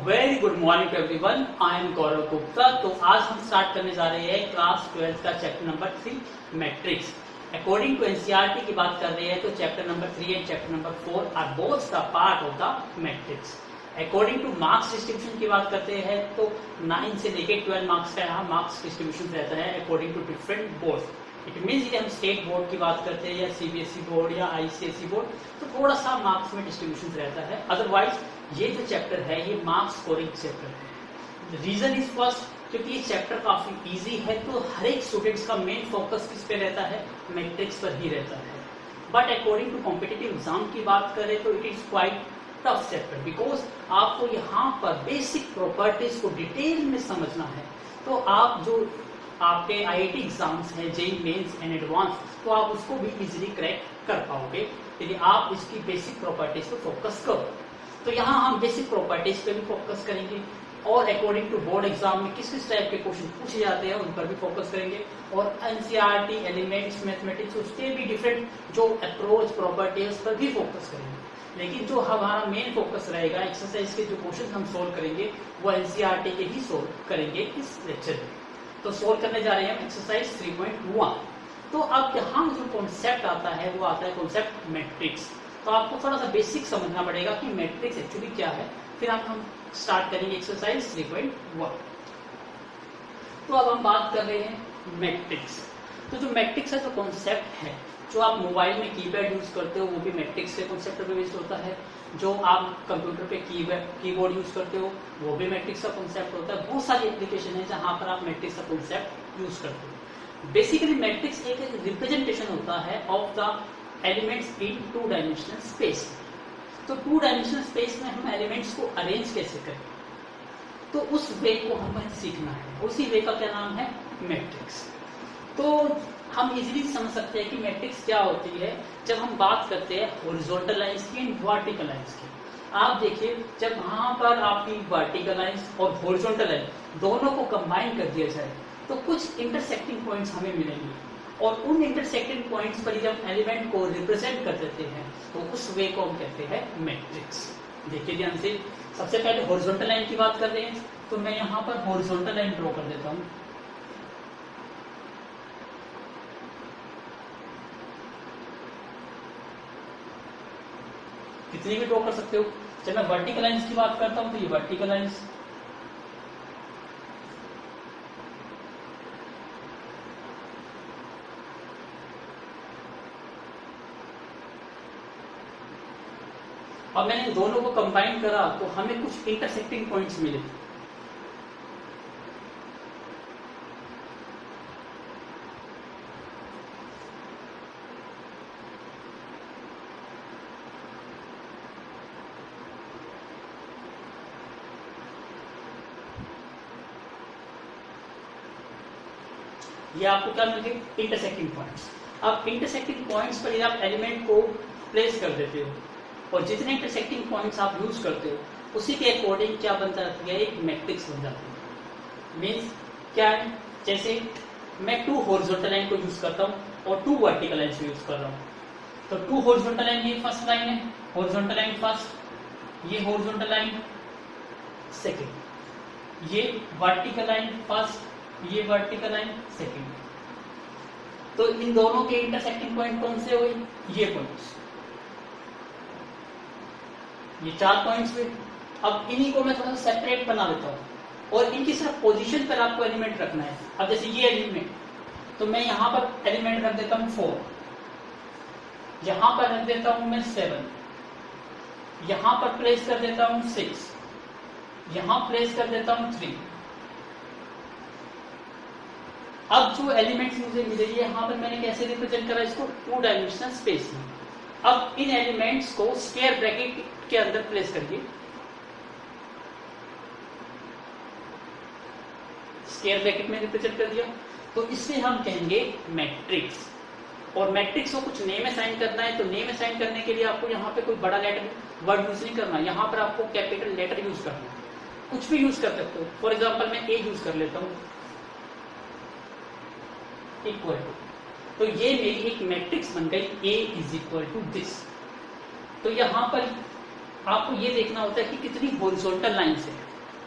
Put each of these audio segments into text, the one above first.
Very good morning everyone, I am Gaurav Gupta. तो आज हम स्टार्ट करने जा रहे हैं क्लास 12 का chapter number 3 matrix. According to NCERT की बात कर रहे हैं तो chapter number 3 and chapter number 4 are both the part of the matrix. According to marks distribution की बात करते हैं तो 9 से लेकर 12 मार्क्स का यहाँ मार्क्स डिस्ट्रीब्यूशन रहता है according to different board. It means हम स्टेट बोर्ड की बात करते हैं या सीबीएसई बोर्ड या आईसीएसई बोर्ड तो थोड़ा सा मार्क्स में डिस्ट्रीब्यूशन रहता है। अदरवाइज ये जो चैप्टर है ये मार्क्स स्कोरिंग चैप्टर है। रीजन इज फर्स्ट क्योंकि ये चैप्टर काफी इजी है तो हर एक स्टूडेंट्स का मेन फोकस किस पे रहता है, मैट्रिक्स पर ही रहता है। But according to competitive exam की बात करें तो it is quite tough chapter because आपको यहाँ पर बेसिक प्रॉपर्टीज को डिटेल में समझना है। तो आप जो आपके आईआईटी एग्जाम्स हैं जेईई मेंस एंड एडवांस तो आप उसको भी इजीली क्रैक कर पाओगे यदि आप इसकी बेसिक प्रॉपर्टीज पे फोकस करो। तो यहाँ हम बेसिक प्रॉपर्टीज पे भी फोकस करेंगे और अकॉर्डिंग टू बोर्ड एग्जाम में किस किस टाइप के क्वेश्चन पूछे जाते हैं उन पर भी फोकस करेंगे और एनसीईआरटी एलिमेंट्स मैथमेटिक्स उसके भी डिफरेंट जो अप्रोच प्रॉपर्टीज पर भी फोकस करेंगे। लेकिन जो हमारा मेन फोकस रहेगा एक्सरसाइज के जो क्वेश्चन हम सोल्व करेंगे वो एनसीईआरटी के ही सोल्व करेंगे इस लेक्चर में। तो सोल्व करने जा रहे हैं हम एक्सरसाइज 3.1। तो अब यहाँ जो कॉन्सेप्ट आता है वो आता है कॉन्सेप्ट मैट्रिक्स। तो आपको थोड़ा सा बेसिक समझना पड़ेगा कि मैट्रिक्स एक्चुअली क्या है, फिर हम स्टार्ट करेंगे एक्सरसाइज 3.1। तो अब हम बात कर रहे हैं मैट्रिक्स। तो जो मैट्रिक्स है जो कॉन्सेप्ट है जो आप मोबाइल में कीपैड यूज करते हो वो भी मैट्रिक्स के कॉन्सेप्ट पे बेस्ड होता है। जो आप कंप्यूटर पे कीबोर्ड यूज करते हो वो भी मैट्रिक्स का कॉन्सेप्ट होता है। बहुत सारी एप्लीकेशन है जहां पर आप मैट्रिक्स का कॉन्सेप्ट यूज करते हो। बेसिकली मैट्रिक्स एक रिप्रेजेंटेशन होता है of the elements in 2 dimensional space. तो 2 डायमेंशनल स्पेस में हम एलिमेंट्स को अरेंज कैसे करें तो उस वे को हमें सीखना है। उसी वे का क्या नाम है, मैट्रिक्स। तो हम इजीली समझ सकते हैं कि मैट्रिक्स क्या होती है जब हम बात करते हैं हॉरिजॉन्टल लाइंस की एंड वर्टिकल लाइंस की। आप देखिए जब वहां पर आपकी वर्टिकल लाइंस और हॉरिजॉन्टल लाइन दोनों को कंबाइन कर दिया जाए तो कुछ इंटरसेक्टिंग पॉइंट्स हमें मिलेंगे और उन इंटरसेक्टिंग पॉइंट्स पर जब एलिमेंट को रिप्रेजेंट कर देते हैं तो उस वे को हम कहते हैं मैट्रिक्स। देखिए ध्यान से, सबसे पहले हॉरिजॉन्टल लाइन की बात कर रहे हैं तो मैं यहाँ पर हॉरिजॉन्टल लाइन ड्रॉ कर देता हूँ। कितनी भी ड्रॉ कर सकते हो। जब मैं वर्टिकल लाइंस की बात करता हूं तो ये वर्टिकल लाइंस, और मैंने दोनों को कंबाइन करा तो हमें कुछ इंटरसेक्टिंग पॉइंट्स मिले। ये आपको क्या मिलते हैं, इंटरसेक्टिंग पॉइंट्स। अब इंटरसेक्टिंग पॉइंट्स पर आप एलिमेंट को प्लेस कर देते हो और जितने इंटरसेक्टिंग पॉइंट्स आप यूज करते हो उसी के अकॉर्डिंग क्या बन जाती है, एक मैट्रिक्स बन जाती है। मीन्स क्या है, जैसे मैं 2 हॉरिजॉन्टल लाइन को यूज करता हूँ और 2 वर्टिकल लाइन यूज कर रहा हूँ। तो 2 हॉरिजॉन्टल लाइन ये फर्स्ट लाइन है, हॉरिजॉन्टल लाइन फर्स्ट, ये हॉरिजॉन्टल लाइन सेकेंड, ये वर्टिकल लाइन फर्स्ट, ये वर्टिकल लाइन सेकेंड। तो इन दोनों के इंटरसेक्टिंग पॉइंट कौन से हुए, ये पॉइंट्स, ये 4 पॉइंट्स हुए। अब इन्हीं को मैं थोड़ा सा सेपरेट बना देता हूं और इनकी सिर्फ पोजीशन पर आपको एलिमेंट रखना है। अब जैसे ये एलिमेंट तो मैं यहां पर एलिमेंट रख देता हूं 4, यहां पर रख देता हूं मैं 7, यहां पर प्लेस कर देता हूं 6, यहां प्लेस कर देता हूं 3। अब जो एलिमेंट्स मुझे मिले यहाँ पर मैंने कैसे रिप्रेजेंट करा इसको, 2 डायमेंशनल स्पेस में। अब इन एलिमेंट्स को स्क्वायर ब्रैकेट के अंदर प्लेस करिए, स्क्वायर ब्रैकेट में रिप्रेजेंट कर दिया तो इससे हम कहेंगे मैट्रिक्स। और मैट्रिक्स को कुछ नेम असाइन करना है तो नेम असाइन करने के लिए आपको यहाँ पे कोई बड़ा लेटर वर्ड यूज नहीं करना, यहाँ पर आपको कैपिटल लेटर यूज करना है। कुछ भी यूज कर सकते हो, फॉर एग्जाम्पल मैं ए यूज कर लेता हूँ, इक्वल टू, तो ये मेरी एक मैट्रिक्स बन गई A is equal to this. तो यहाँ पर आपको ये देखना होता है कि कितनी हॉरिजॉन्टल लाइंस है।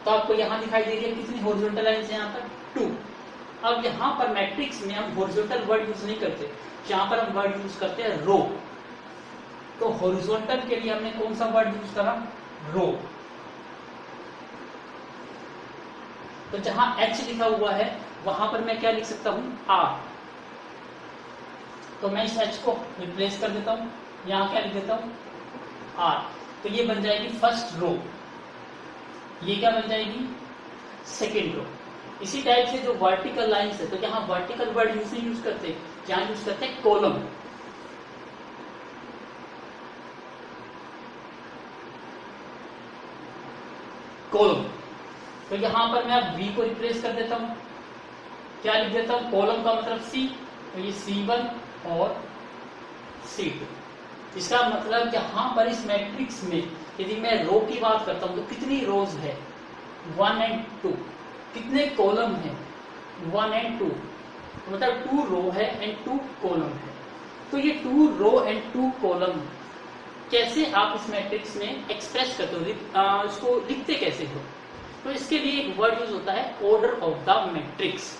तो आपको यहाँ दिखाई दे रही है कितनी हॉरिजॉन्टल लाइंस है, यहाँ पर 2। अब यहाँ पर मैट्रिक्स में हम हॉरिजॉन्टल वर्ड यूज नहीं करते, यहाँ पर हम वर्ड यूज करते हैं रो। तो हॉरिजॉन्टल के लिए हमने कौन सा वर्ड यूज करा, रो। तो जहां H लिखा हुआ है वहां पर मैं क्या लिख सकता हूं, R। तो मैं इस H को रिप्लेस कर देता हूं, यहां क्या लिख देता हूं, R। तो ये बन जाएगी फर्स्ट रो, ये क्या बन जाएगी, सेकेंड रो। इसी टाइप से जो वर्टिकल लाइंस है, तो यहाँ वर्टिकल वर्ड यूज नहीं यूज करते, यहाँ यूज करते हैं कॉलम। कॉलम, तो यहां पर मैं अब V को रिप्लेस कर देता हूं, क्या लिख देता हूं, कॉलम का मतलब C, तो ये C1 और C2। इसका मतलब यहां पर इस मैट्रिक्स में यदि मैं रो की बात करता हूं तो कितनी रोज है, 1 और 2। कितने कॉलम है, 1 और 2, तो मतलब 2 रो है एंड 2 कॉलम है। तो ये 2 रो एंड 2 कॉलम कैसे आप इस मैट्रिक्स में एक्सप्रेस करते हो, इसको लिखते कैसे हो। तो इसके लिए एक वर्ड यूज होता है order of the matrix.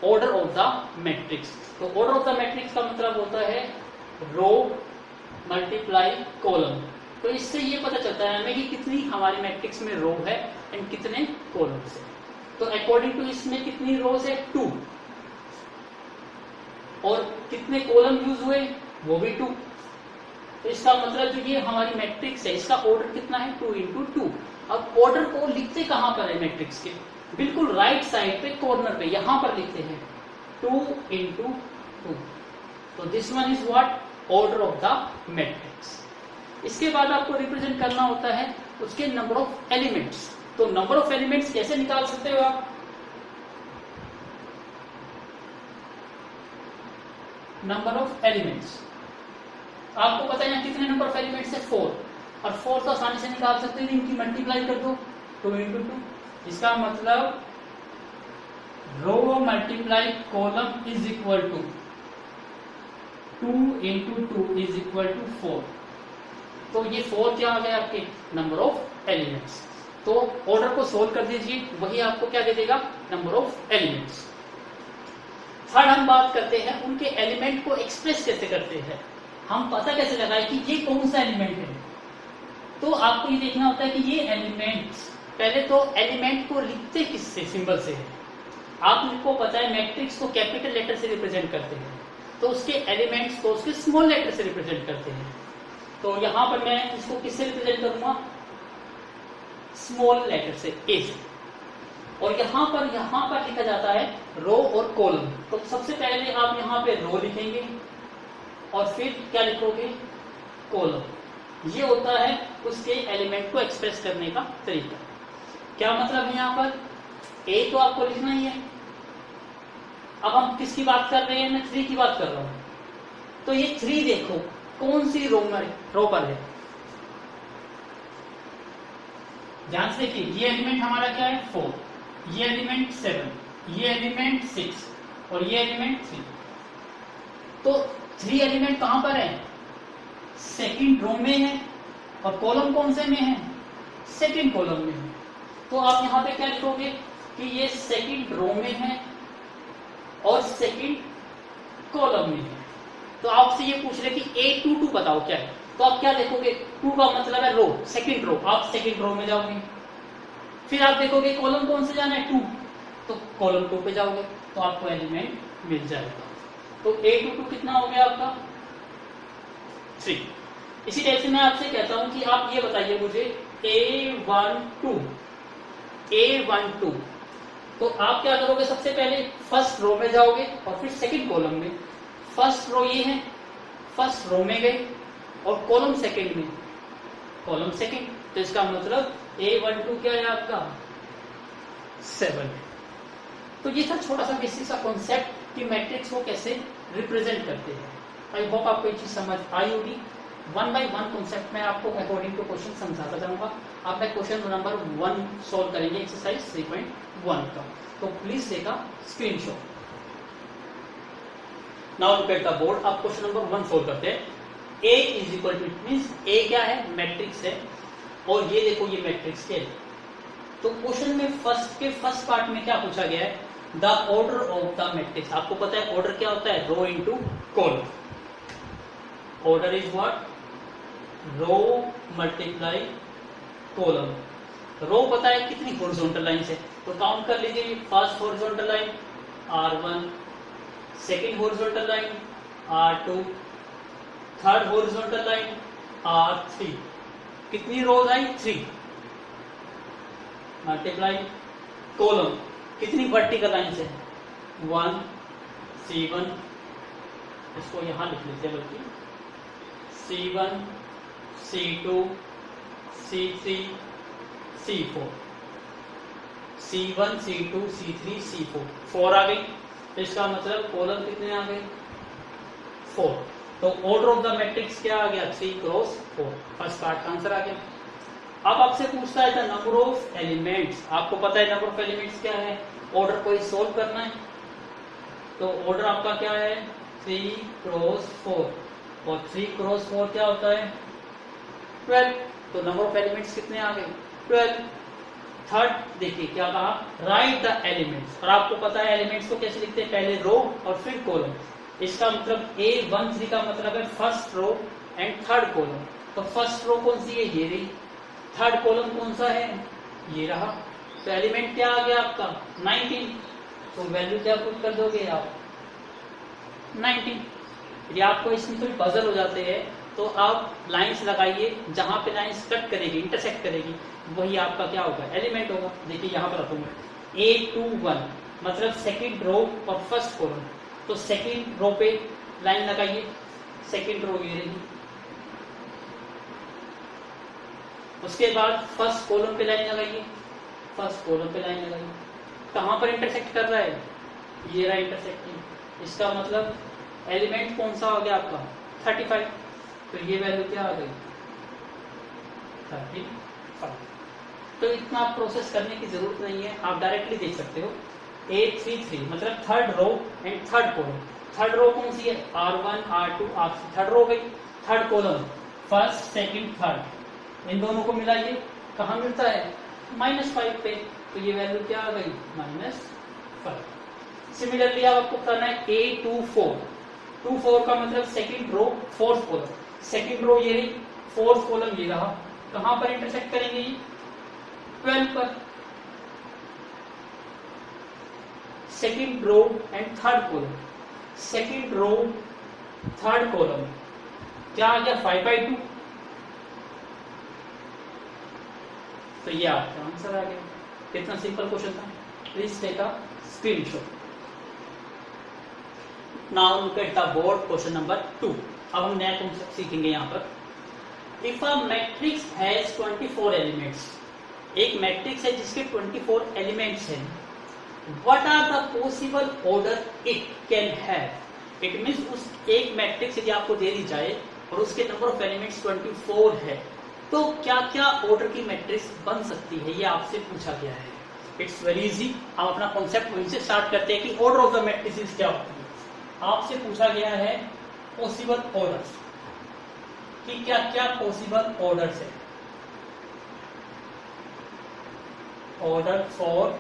Order of the matrix, तो ऑर्डर ऑफ द मैट्रिक्स का मतलब होता है रो मल्टीप्लाई कॉलम। तो इससे ये पता चलता है हमें कि कितनी हमारे मैट्रिक्स में रो है एंड कितने कॉलम्स है। तो अकॉर्डिंग टू इसमें कितनी रोज है, 2, और कितने कॉलम यूज हुए, वो भी 2। तो इसका मतलब जो ये हमारी मैट्रिक्स है इसका ऑर्डर कितना है, 2 इंटू 2। अब ऑर्डर को लिखते कहां पर है मैट्रिक्स के, बिल्कुल राइट साइड पे कॉर्नर पे, यहां पर लिखते हैं 2 इंटू 2। तो this one is what, order of the matrix. इसके बाद आपको रिप्रेजेंट करना होता है उसके नंबर ऑफ एलिमेंट्स। तो नंबर ऑफ एलिमेंट्स कैसे निकाल सकते हो आप, नंबर ऑफ एलिमेंट्स आपको पता है कितने नंबर ऑफ एलिमेंट्स है, 4। और 4 तो आसानी से निकाल सकते हैं, इनकी मल्टीप्लाई कर दो, 2 इंटू 2। इसका मतलब row multiply column is equal to 2 into 2 is equal to 4। तो ये 4 क्या आ गया आपके नंबर ऑफ एलिमेंट्स। तो ऑर्डर को सोल्व कर दीजिए, वही आपको क्या दे देगा, नंबर ऑफ एलिमेंट्स। थर्ड हम बात करते हैं उनके एलिमेंट को एक्सप्रेस कैसे करते हैं, हम पता कैसे लगाए कि ये कौन सा एलिमेंट है। तो आपको ये देखना होता है कि ये एलिमेंट्स, पहले तो एलिमेंट को लिखते किससे, सिंबल से है। आपको पता है मैट्रिक्स को कैपिटल लेटर से रिप्रेजेंट करते हैं, तो उसके एलिमेंट्स को उसके स्मॉल लेटर से रिप्रेजेंट करते हैं। तो यहां पर मैं इसको किससे रिप्रेजेंट करूंगा, स्मॉल लेटर से, ए से। और यहां पर लिखा जाता है रो और कॉलम। तो सबसे पहले आप यहां पे रो लिखेंगे और फिर क्या लिखोगे, कॉलम। ये होता है उसके एलिमेंट को एक्सप्रेस करने का तरीका। क्या मतलब है, यहाँ पर ए तो आपको लिखना ही है। अब हम किसकी बात कर रहे हैं, मैं 3 की बात कर रहा हूं। तो ये 3 देखो कौन सी रो पर है, ध्यान से देखिए। ये एलिमेंट हमारा क्या है, 4, ये एलिमेंट 7, ये एलिमेंट 6 और ये एलिमेंट 3। तो 3 एलिमेंट कहां पर है, सेकंड रो में है, और कॉलम कौन से में है, सेकंड कॉलम में है। तो आप यहां पे क्या लिखोगे कि ये सेकंड रो में है और सेकंड कॉलम में है। तो आपसे ये पूछ रहे कि A22 बताओ क्या है, तो आप क्या देखोगे, 2 का मतलब है रो, सेकंड रो, आप सेकंड रो में जाओगे। फिर आप देखोगे कॉलम कौन से जाना है, 2, तो कॉलम 2 पे जाओगे, तो आपको एलिमेंट मिल जाएगा। तो A22 कितना हो गया आपका, 3। इसी टाइप से मैं आपसे कहता हूं कि आप ये बताइए मुझे A12, तो आप क्या करोगे, सबसे पहले फर्स्ट रो में जाओगे और फिर सेकंड कॉलम में। फर्स्ट रो ये है, फर्स्ट रो में गए और कॉलम सेकंड में, कॉलम सेकंड। तो इसका मतलब A12 क्या है आपका, 7। तो ये था छोटा सा बेसिक सा कॉन्सेप्ट कि मैट्रिक्स को कैसे रिप्रेजेंट करते हैं। आई होप आपको ये चीज समझ आई होगी। 1 बाय 1 कॉन्सेप्ट में आपको अकॉर्डिंग टू क्वेश्चन समझाता जाऊंगा। आप मैं क्वेश्चन नंबर 1 सॉल्व करेंगे एक्सरसाइज 3.1 का। तो please take a screenshot. Now look at the board. आप क्वेश्चन नंबर 1 सॉल्व करते हैं। A is equal to, it means A क्या है, मैट्रिक्स है, और ये देखो ये मैट्रिक्स के। तो क्वेश्चन में फर्स्ट पार्ट में क्या पूछा गया है, the order of the matrix. आपको पता है ऑर्डर क्या होता है, row into column. Order is what, row multiply column. Row पता है कितनी हॉरिजॉन्टल लाइन है, तो काउंट कर लीजिए। First horizontal line R1, second horizontal line R2, third horizontal line R3। कितनी रोज आई, 3। मल्टीप्लाई कॉलम, कितनी वर्टिकल लाइन है, 1, C1, इसको यहां लिख लेते हैं बल्कि, C1, C2, C3, C4, C1, C2, C3, C4, 4 आ गई। तो इसका मतलब कॉलम कितने आ गए, 4। तो ऑर्डर ऑफ द मैट्रिक्स क्या आ गया, 3 क्रॉस 4। फर्स्ट पार्ट का आंसर आ गया। अब आपसे पूछता है द नंबर ऑफ एलिमेंट्स। आपको पता है नंबर ऑफ एलिमेंट्स क्या है, ऑर्डर को सोल्व करना है। तो ऑर्डर आपका क्या है, 3 क्रॉस 4, और 3 क्रॉस 4 क्या होता है, 12। तो नंबर ऑफ एलिमेंट्स कितने आ गए, 12। थर्ड देखिए क्या कहा, राइट द एलिमेंट्स। और आपको पता है एलिमेंट्स को कैसे लिखते हैं, पहले रो और फिर कॉलम। इसका मतलब A13 का मतलब है first row and third column. तो फर्स्ट रो कौन सी है, ये रही। थर्ड कॉलम कौन सा है, ये रहा। तो एलिमेंट क्या आ गया आपका, 19। तो वैल्यू क्या पुट कर दोगे आप, 19। यदि आपको इसमें थोड़ी पजल हो जाते हैं तो आप लाइंस लगाइए, जहां पे लाइंस कट करेगी, इंटरसेक्ट करेगी, वही आपका क्या होगा, एलिमेंट होगा। देखिए यहां पर रखूंगा A21 मतलब सेकंड रो और फर्स्ट कॉलम। तो सेकंड रो पे लाइन लगाइए, सेकंड रो ये रहेगी। उसके बाद फर्स्ट कॉलम पे लाइन लगाइए, फर्स्ट कॉलम पे लाइन लगाइए। कहां पर इंटरसेक्ट कर रहा है, ये रहा इंटरसेक्टिंग। इसका मतलब एलिमेंट कौन सा हो गया आपका, 35। तो ये वैल्यू क्या आ गई, 35। तो इतना प्रोसेस करने की जरूरत नहीं है, आप डायरेक्टली देख सकते हो। A33 मतलब third row and third column. Third row कौन सी है, R1, R2, R3, third row गई। Third column first, second, third, इन दोनों को मिलाइए, कहाँ मिलता है, -5 पे। तो ये वैल्यू क्या आ गई, -5। सिमिलरली आपको करना है A24। 24 का मतलब second row fourth column. Second row ये रही, फोर्थ कॉलम ये रहा। कहां पर इंटरसेक्ट करेंगे ये, 12 पर। Second row and third column, second row third column क्या आ गया, 5/2। तो ये आपका आंसर आ गया। कितना सिंपल क्वेश्चन था। Please take a screenshot. Now look at the board question number 2। अब हम नया कॉन्सेप्ट सीखेंगे यहाँ पर। If a matrix has 24 elements, एक मैट्रिक्स है जिसके 24 एलिमेंट्स हैं, what are the possible order it can have. It means उस एक मैट्रिक्स यदि आपको दे दी जाए और उसके नंबर ऑफ एलिमेंट्स 24 है, तो क्या क्या ऑर्डर की मैट्रिक्स बन सकती है, ये आपसे पूछा गया है। It's very easy. हम अपना कॉन्सेप्ट वहीं से स्टार्ट करते हैं कि ऑर्डर ऑफ द मैट्रिसेस क्या होती है। आपसे पूछा गया है पॉसिबल ऑर्डर्स, कि क्या क्या पॉसिबल ऑर्डर्स है। ऑर्डर फॉर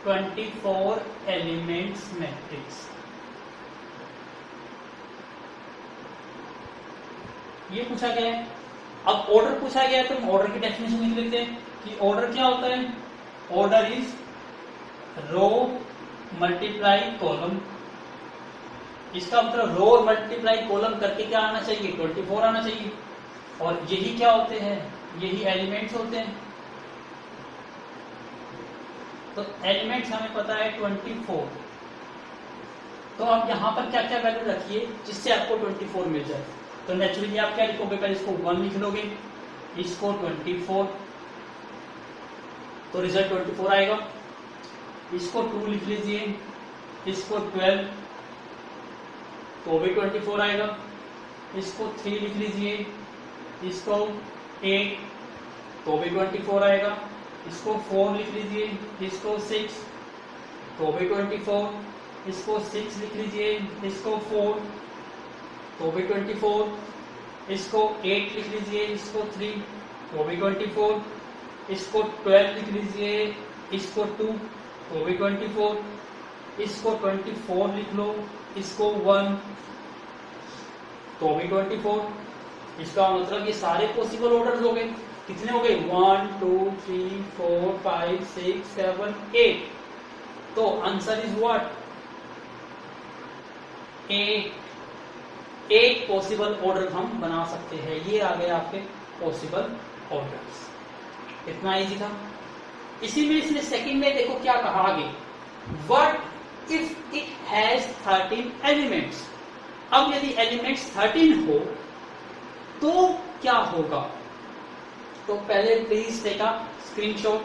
24 एलिमेंट्स मैट्रिक्स, ये पूछा गया है। अब ऑर्डर पूछा गया है तो हम ऑर्डर की डेफिनेशन लिख लेते हैं कि ऑर्डर क्या होता है। Order is row multiply column. इसका मतलब रो मल्टीप्लाई कॉलम करके क्या आना चाहिए, 24 आना चाहिए। और यही क्या होते हैं, यही एलिमेंट्स होते हैं। तो एलिमेंट्स हमें पता है 24। तो आप यहां पर क्या क्या वैल्यू रखिए जिससे आपको 24 मिल जाए। तो नेचुरली आप क्या लिखोगे, पहले इसको 1 लिख लोगे, इसको 24, तो रिजल्ट 24 आएगा। इसको 2 लिख लीजिए, इसको 12, तो भी 24 आएगा। इसको 3 लिख लीजिए, इसको 8, तो भी 24 आएगा। इसको 4 लिख लीजिए, इसको 6, तो भी 24। इसको 6 लिख लीजिए, इसको 4, तो भी 24, इसको 8 लिख लीजिए, इसको 3 तो भी 24, इसको 12 लिख लीजिए, इसको 2 तो भी 24, इसको 24 लिख लो, इसको 1 तो भी 24। इसका मतलब ये सारे पॉसिबल ऑर्डर्स हो गए। कितने हो गए? 1 2 3 4 5 6 7 8। तो answer is what? 8 possible order हम बना सकते हैं। ये आ गए आपके पॉसिबल ऑर्डर्स। इतना इजी था। इसी में इसने सेकंड में देखो क्या कहा आगे, what if it has 13 elements. अब यदि एलिमेंट्स 13 हो तो क्या होगा? तो पहले please take a screenshot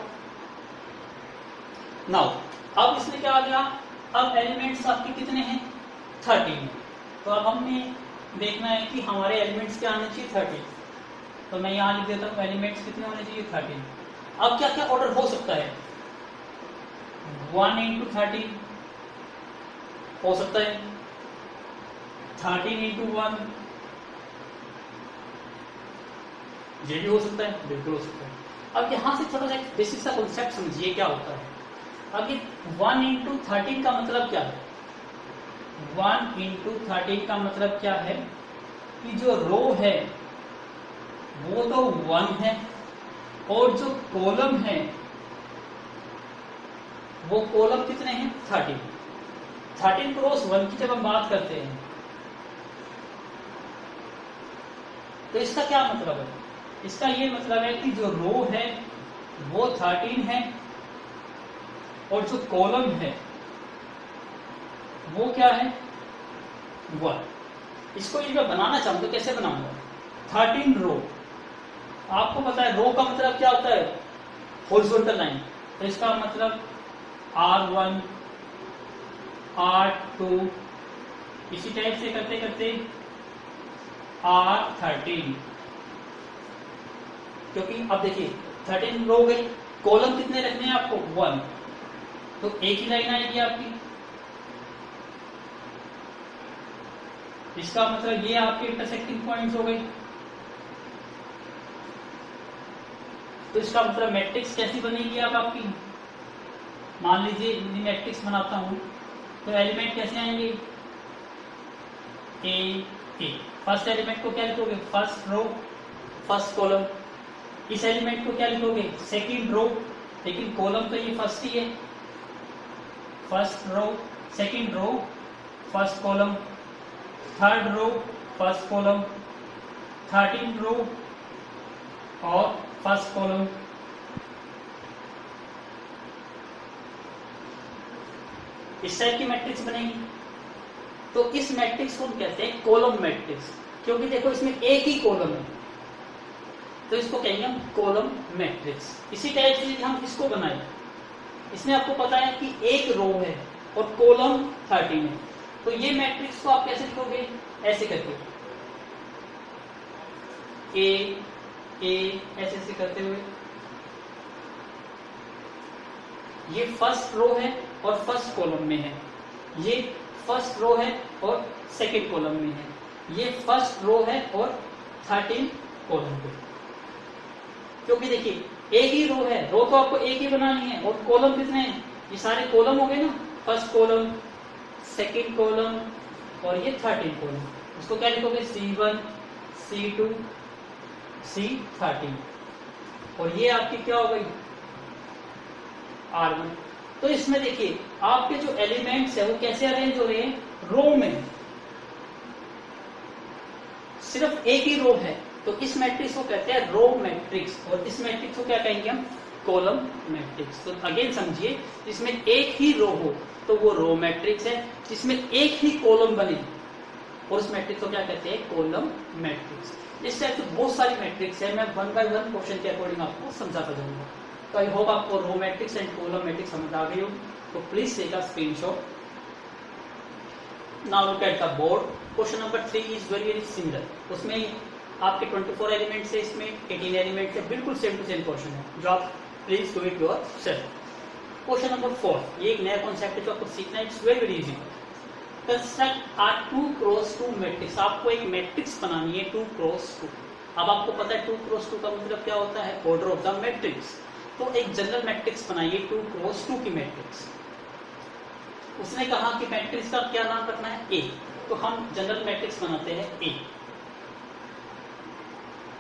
now. अब इसमें क्या आ गया, अब एलिमेंट्स आपके कितने हैं? 13। तो अब हमें देखना है कि हमारे एलिमेंट्स क्या आने चाहिए? 13। तो मैं यहां लिख देता हूं एलिमेंट्स कितने होने चाहिए? 13। अब क्या क्या ऑर्डर हो सकता है? 1 into 13 हो सकता है, 13 into 1 ये भी हो सकता है, बिल्कुल हो सकता है। अब यहां से थोड़ा सा बेसिक सा कॉन्सेप्ट समझिए क्या होता है। अब ये 1 into 13 का मतलब क्या है? 1 into 13 का मतलब क्या है कि जो रो है वो तो 1 है और जो कॉलम है वो कॉलम कितने हैं? 13। 13 क्रॉस 1 की जब हम बात करते हैं तो इसका क्या मतलब है? इसका ये मतलब है कि जो रो है वो 13 है और जो कॉलम है वो क्या है? 1। इसको ये मैं बनाना चाहूं तो कैसे बनाऊंगा? 13 रो, आपको पता है रो का मतलब क्या होता है? Horizontal line. तो इसका मतलब R1 R2 इसी टाइप से करते करते R13, क्योंकि अब देखिए 13 रो गई, कॉलम कितने रखने हैं आपको? 1। तो एक ही लाइन आएगी आपकी। इसका मतलब ये आपके इंटरसेक्टिंग पॉइंट्स हो गए। तो इसका मतलब मैट्रिक्स कैसी बनेगी अब आपकी? मान लीजिए मैट्रिक्स बनाता हूं तो एलिमेंट कैसे आएंगे? ए। फर्स्ट एलिमेंट को क्या लिखोगे? First row first column. इस एलिमेंट को क्या लिखोगे? सेकंड रो, लेकिन कॉलम तो ये फर्स्ट ही है। First row second row first column, third row first column, 13 row और फर्स्ट कॉलम। इस टाइप की मैट्रिक्स बनेगी। तो इस मैट्रिक्स को कहते हैं कॉलम मैट्रिक्स, क्योंकि देखो इसमें एक ही कॉलम है तो इसको कहेंगे हम कॉलम मैट्रिक्स। इसी टाइप से यदि हम इसको बनाए, इसमें आपको पता है कि एक रो है और कॉलम 13 है, तो ये मैट्रिक्स को आप कैसे लिखोगे? ऐसे करके ए ऐसे ऐसे करते हुए। ये फर्स्ट रो है और फर्स्ट कॉलम में है, ये फर्स्ट रो है और सेकंड कॉलम में है, ये फर्स्ट रो है और 13 कॉलम पे। क्योंकि देखिए एक ही रो है, रो तो आपको एक ही बनानी है और कॉलम कितने हैं? ये सारे कॉलम हो गए ना, फर्स्ट कॉलम सेकंड कॉलम और ये 13 कॉलम। इसको क्या लिखोगे? C1 C2 C13 और ये आपकी क्या हो गई? R1। तो इसमें देखिए आपके जो एलिमेंट्स है वो कैसे अरेंज हो रहे हैं? रो में। सिर्फ एक ही रो है तो इस मैट्रिक्स को कहते हैं रो मैट्रिक्स और इस मैट्रिक्स को क्या कहेंगे हम? Column matrix. तो अगेन समझिए, जिसमें एक ही रो हो तो वो रो मैट्रिक्स है, जिसमें एक ही कॉलम बने और उस मैट्रिक्स को क्या कहते हैं? Column matrix. इस टाइप से बहुत सारी मैट्रिक्स है, मैं 1 बाय 1 क्वेश्चन के अकॉर्डिंग आपको समझाता जाऊंगा। तो आई होप आपको row matrix and column matrix समझ आ गई हो। तो please take a screenshot. Now look at the board. Question number 3 is very very similar. उसमें आपके 24 एलिमेंट्स है, इसमें 18 एलिमेंट्स है, बिल्कुल सेम टू सेम क्वेश्चन है, जो आप please do it your self. Question number 4 ये एक नया कॉन्सेप्ट है जो आपको सीखना है। It's very very easy. Construct a 2x2 matrix. आपको एक मैट्रिक्स बनानी है 2x2। अब आपको पता है 2x2 का मतलब क्या होता है, ऑर्डर ऑफ द मैट्रिक्स। तो एक जनरल मैट्रिक्स बनाइए 2x2 की मैट्रिक्स। उसने कहा कि मैट्रिक्स का क्या नाम रखना है, ए। तो हम जनरल मैट्रिक्स बनाते हैं ए।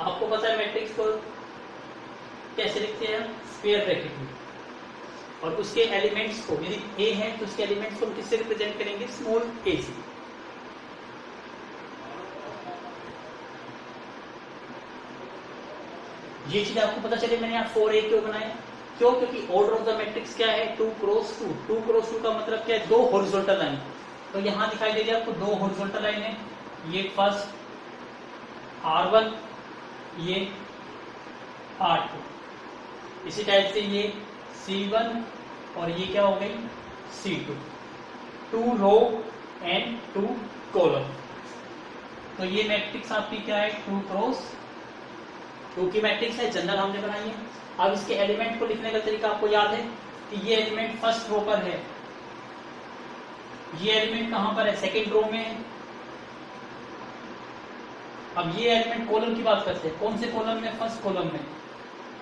आपको पता है मैट्रिक्स को कैसे लिखते हैं, स्क्वायर ब्रैकेट में, और उसके एलिमेंट्स को, यदि ए है तो उसके एलिमेंट्स को हम किससे रिप्रेजेंट करेंगे, स्मॉल ए से। ये चीज आपको पता चले मैंने यहाँ 4a क्यों बनाया, क्यों, क्योंकि ऑर्डर ऑफ द मैट्रिक्स क्या है 2x2। 2x2 का मतलब क्या है, दो हॉरिजॉन्टल लाइन। तो यहां दिखाई दे रही है आपको दो हॉरिजॉन्टल लाइन है, ये फर्स्ट R1, ये R2। इसी टाइप से ये C1 और ये क्या हो गई C2। 2 row and 2 column. तो ये मैट्रिक्स आपकी क्या है 2x2 की मैट्रिक्स है, जनरल हमने बनाई है। अब इसके एलिमेंट को लिखने का तरीका आपको याद है कि ये एलिमेंट फर्स्ट रो पर है, ये एलिमेंट कहां पर है, सेकंड रो में है। अब ये एलिमेंट कॉलम की बात करते हैं, कौन से कॉलम में, फर्स्ट कॉलम में।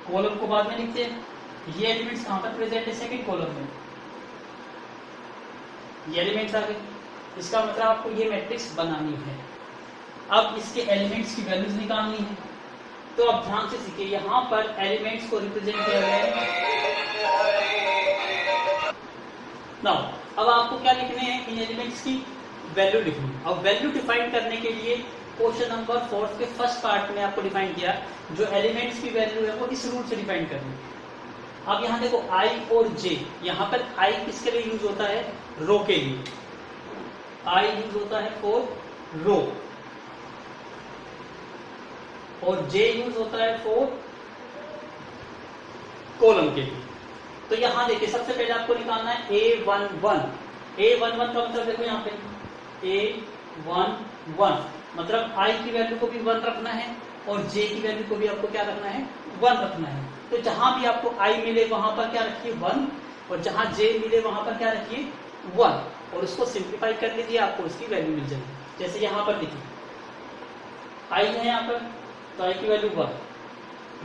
कॉलम को बाद में लिखते हैं। ये एलिमेंट्स कहां पर प्रेजेंट है, सेकंड कॉलम में। ये एलिमेंट्स आ गए, इसका मतलब आपको ये मैट्रिक्स बनानी है। अब इसके एलिमेंट्स की वैल्यूज निकालनी है। तो अब ध्यान से सीखिए, यहां पर एलिमेंट्स को रिप्रेजेंट किया गया है। नाउ अब आपको क्या लिखने हैं, इन एलिमेंट्स की वैल्यू लिखनी। अब वैल्यू डिफाइन करने के लिए क्वेश्चन नंबर 4 के फर्स्ट पार्ट में आपको डिफाइन किया, जो एलिमेंट्स की वैल्यू है वो इस रूल से डिफाइन करनी है। अब यहाँ देखो i और j, यहाँ पर i किसके लिए यूज होता है, रो के लिए। i यूज होता है फॉर रो और j यूज होता है फॉर कॉलम के लिए। तो यहां देखिए सबसे पहले आपको निकालना है a11। a11 का मतलब देखो यहाँ पे a11 मतलब i की वैल्यू को भी 1 रखना है और j की वैल्यू को भी आपको क्या रखना है, 1 रखना है। तो जहां भी आपको i मिले वहां पर क्या रखिए 1, और जहां j मिले वहां पर क्या रखिए 1, और उसको सिंप्लीफाई कर लीजिए, आपको उसकी वैल्यू मिल जाएगी। जैसे यहाँ पर देखिए i है यहाँ पर, तो i की वैल्यू 1,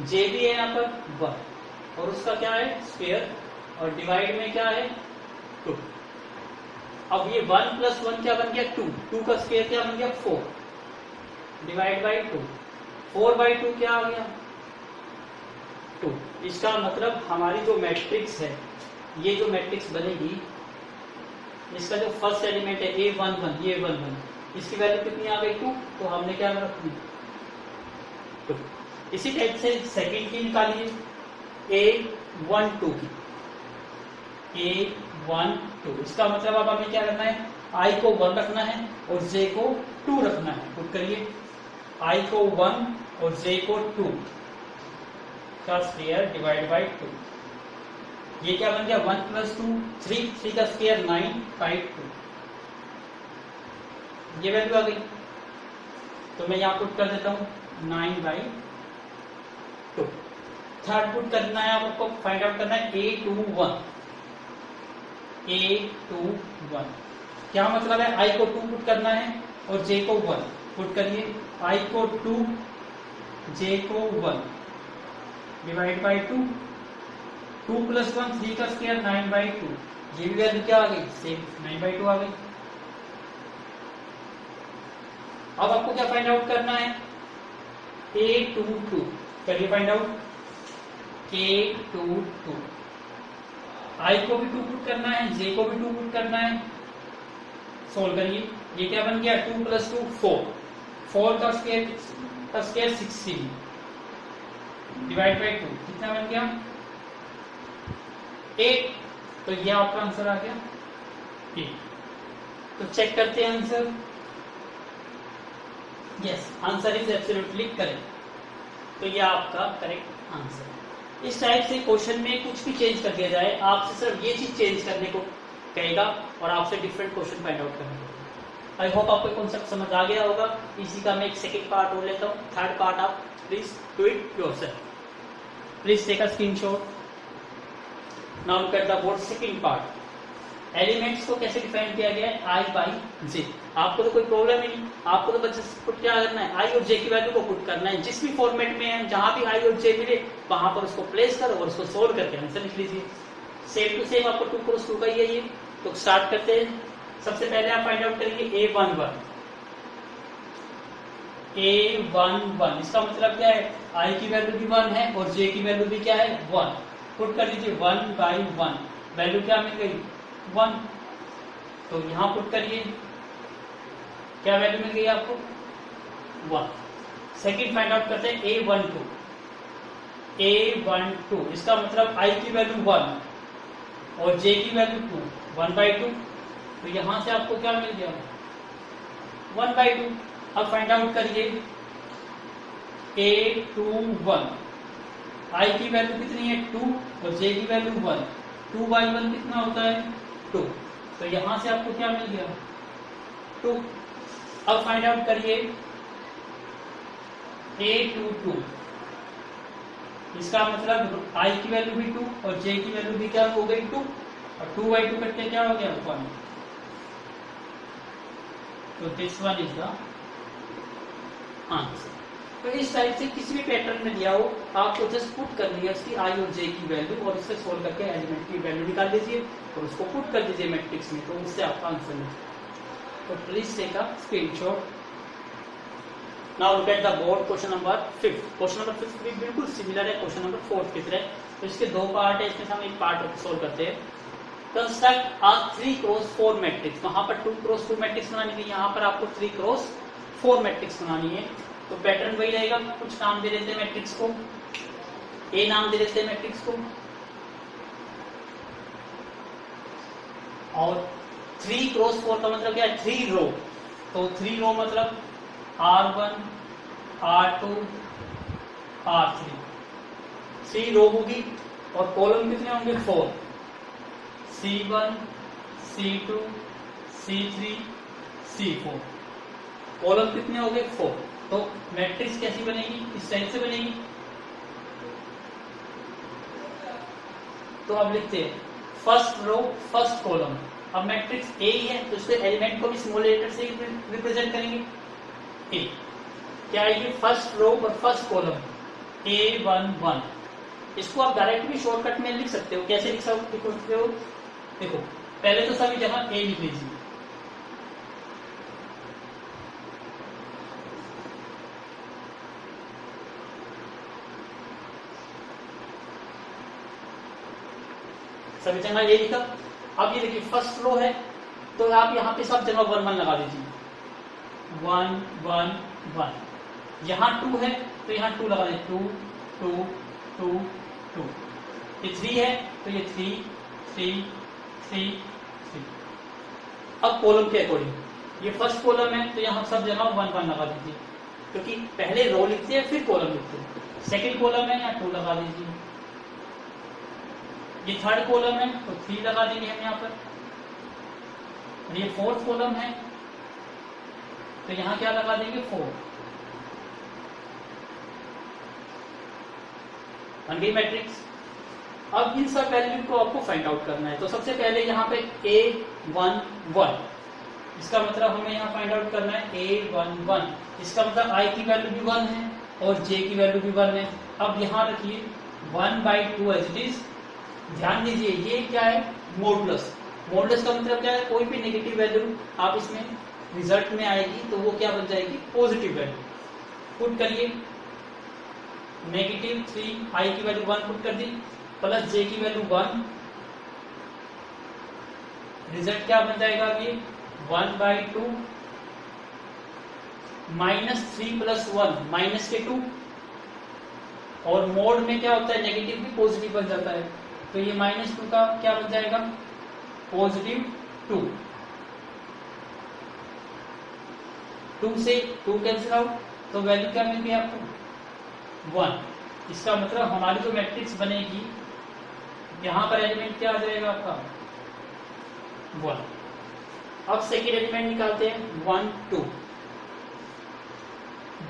j भी है यहाँ पर 1, और उसका क्या है स्क्वायर, और डिवाइड में क्या है 2। अब ये 1 + 1 क्या बन गया 2, 2 का स्क्वायर क्या बन गया 4, डिवाइड बाई 2, 4/2 क्या आ गया 2। इसका मतलब हमारी जो मैट्रिक्स है, ये जो मैट्रिक्स बनेगी, इसका जो फर्स्ट एलिमेंट है a11, ये 11, इसकी वैल्यू कितनी आ गई 2, तो हमने क्या रखी 2। इसी टाइप से सेकंड की निकालिए a12 की, a12। इसका मतलब अब हमें क्या रखना है, i को 1 रखना है और j को 2 रखना है। पुट करिए i को 1 और j को 2 का स्क्वायर डिवाइड बाई 2। ये क्या बन गया 1 + 2 3, 3 का स्क्वायर 9/2। ये वैल्यू आ गई, तो मैं यहाँ पुट कर देता हूँ 9/2। थर्ड पुट करना है, आपको फाइंड आउट करना है a21। a21 क्या मतलब है, i को 2 पुट करना है और j को 1 पुट करिए। i को 2, j को 1 डिवाइड बाई 2, 2 + 1 3 का स्क्वायर 9/2। ये भी वैल्यू क्या आ गई, सेम 9/2 आ गई। अब आपको क्या फाइंड आउट करना है, a22 करिए फाइंड आउट। a22 i को भी 2 पुट करना है, j को भी 2 पुट करना है, सोल्व करिए। ये क्या बन गया 2 + 2 4, 4 का स्क्वायर 16 डिवाइड बाई 2 कितना बन गया 8। तो ये आपका आंसर आ गया 8। तो चेक करते हैं answer. Yes, answer is absolutely correct. तो ये आपका करेक्ट आंसर। इस टाइप से क्वेश्चन में कुछ भी चेंज कर दिया जाए, आपसे सिर्फ ये चीज चेंज करने को कहेगा और आपसे डिफरेंट क्वेश्चन फाइंड आउट करने को। आई होप आपको कॉन्सेप्ट समझ आ गया होगा। इसी का मैं एक सेकंड पार्ट और लेता हूँ, थर्ड पार्ट आप please do it yourself. Please take a screenshot. Now look at the board second part. Elements को कैसे डिफाइन किया गया है, आई बाई जे। आपको तो कोई प्रॉब्लम ही नहीं, आपको तो बस पुट क्या करना है, आई और जे की वैल्यू को पुट करना है, जिस भी फॉर्मेट में है, जहां भी आई और जे मिले वहां पर उसको प्लेस करो और उसको सोल्व करके आंसर लिख लीजिए। सेम टू सेम आपको 2 क्रॉस 2 का ही है ये। तो स्टार्ट करते हैं। सबसे पहले आप फाइंड आउट करेंगे A11। A11 इसका मतलब क्या है, आई की वैल्यू भी 1 है और जे की वैल्यू भी क्या है 1। पुट कर दीजिए 1 बाई 1, वैल्यू क्या मिल गई 1। तो यहां पुट करिए, क्या वैल्यू मिल गई आपको 1। सेकंड फाइंड आउट करते हैं A12। A12 इसका मतलब आई की वैल्यू 1 और जे की वैल्यू 2, 1/2। तो यहां से आपको क्या मिल गया 1/2। अब फाइंड आउट करिए A21। आई की वैल्यू कितनी है 2 और जे की वैल्यू 1, 2/1 कितना होता है 2। तो यहां से आपको क्या मिल गया 2। अब फाइंड आउट करिए A22। इसका मतलब आई की वैल्यू भी 2 और जे की वैल्यू भी क्या हो गई 2, और 2/2 करके क्या हो गया 1। तो this one is the answer. तो इस टाइप से किसी भी पैटर्न में दिया हो, आपको जस्ट पुट करनी है उसकी आई और जे की वैल्यू और उससे सोल्व करके एलिमेंट की वैल्यू निकाल लीजिए और उसको पुट कर दीजिए मैट्रिक्स में, तो उससे आपका आंसर मिल जाएगा। तो please take a screenshot. Now look at the board question number 5। Question number 5 भी बिल्कुल सिमिलर है क्वेश्चन नंबर 4 की तरह। तो इसके 2 पार्ट है, इसमें हम एक पार्ट सोल्व करते हैं। Construct a 3x4 matrix. वहां पर 2x2 मैट्रिक्स बनानी थी, यहाँ पर आपको 3x4 मैट्रिक्स बनानी है। तो पैटर्न वही रहेगा, कुछ नाम दे देते हैं मैट्रिक्स को, ए नाम दे देते हैं मैट्रिक्स को, और 3x4 का मतलब क्या है 3 रो। तो 3 रो मतलब R1 R2 R3, 3 रो होगी और कॉलम कितने होंगे 4, C1 C2 C3 C4। Column कितने हो गए 4। तो मैट्रिक्स कैसी बनेगी, इस टाइप से बनेगी। तो अब लिखते हैं फर्स्ट रो फर्स्ट कॉलम। अब मैट्रिक्स ए ही है तो इसके एलिमेंट को भी स्मॉल लेटर से रिप्रेजेंट करेंगे। ए क्या आएगी फर्स्ट रो और फर्स्ट कॉलम A11। इसको आप डायरेक्ट भी शॉर्टकट में लिख सकते हो। कैसे लिख सकते हो, देखो पहले तो सभी जगह ए लिख लीजिए, सभी जगह ये लिखा। अब ये देखिए फर्स्ट रो है तो आप यहाँ पे सब जगह 1 1 लगा दीजिए, 1 1 1। यहाँ 2 है तो यहाँ 2 लगा दीजिए, 2 2 2 2। ये 3 है तो ये 3 3 3 3। अब कॉलम के अकॉर्डिंग ये फर्स्ट कॉलम है तो यहाँ सब जगह 1 1 लगा दीजिए, क्योंकि पहले रो लिखते हैं फिर कॉलम लिखते हैं। सेकेंड कॉलम है यहाँ 2 लगा दीजिए। ये थर्ड कॉलम है तो 3 लगा देंगे हम यहाँ पर। और ये फोर्थ कॉलम है तो यहाँ क्या लगा देंगे 4। बन गई मैट्रिक्स। अब इन सब वैल्यू को आपको फाइंड आउट करना है। तो सबसे पहले यहाँ पे A11, इसका मतलब हमें यहाँ फाइंड आउट करना है A11। इसका मतलब आई की वैल्यू भी 1 है और जे की वैल्यू भी 1 है। अब यहाँ रखिए 1/2 एज इट इज। ध्यान दीजिए ये क्या है मॉडुलस। मॉडुलस का मतलब क्या है, कोई भी नेगेटिव वैल्यू आप इसमें रिजल्ट में आएगी तो वो क्या बन जाएगी पॉजिटिव वैल्यू। पुट करिए -3 आई की वैल्यू 1 पुट कर दी प्लस जे की वैल्यू 1। रिजल्ट क्या बन जाएगा ये 1/2 -3 + 1 माइनस के 2। और मोड में क्या होता है नेगेटिव भी पॉजिटिव बन जाता है, तो ये -2 का क्या बन जाएगा +2। 2 से 2 कैंसिल आउट तो वैल्यू क्या मिल गई आपको 1। इसका मतलब हमारी जो मैट्रिक्स बनेगी यहां पर एलिमेंट क्या आ जाएगा आपका 1। अब सेकेंड एलिमेंट निकालते हैं 1 2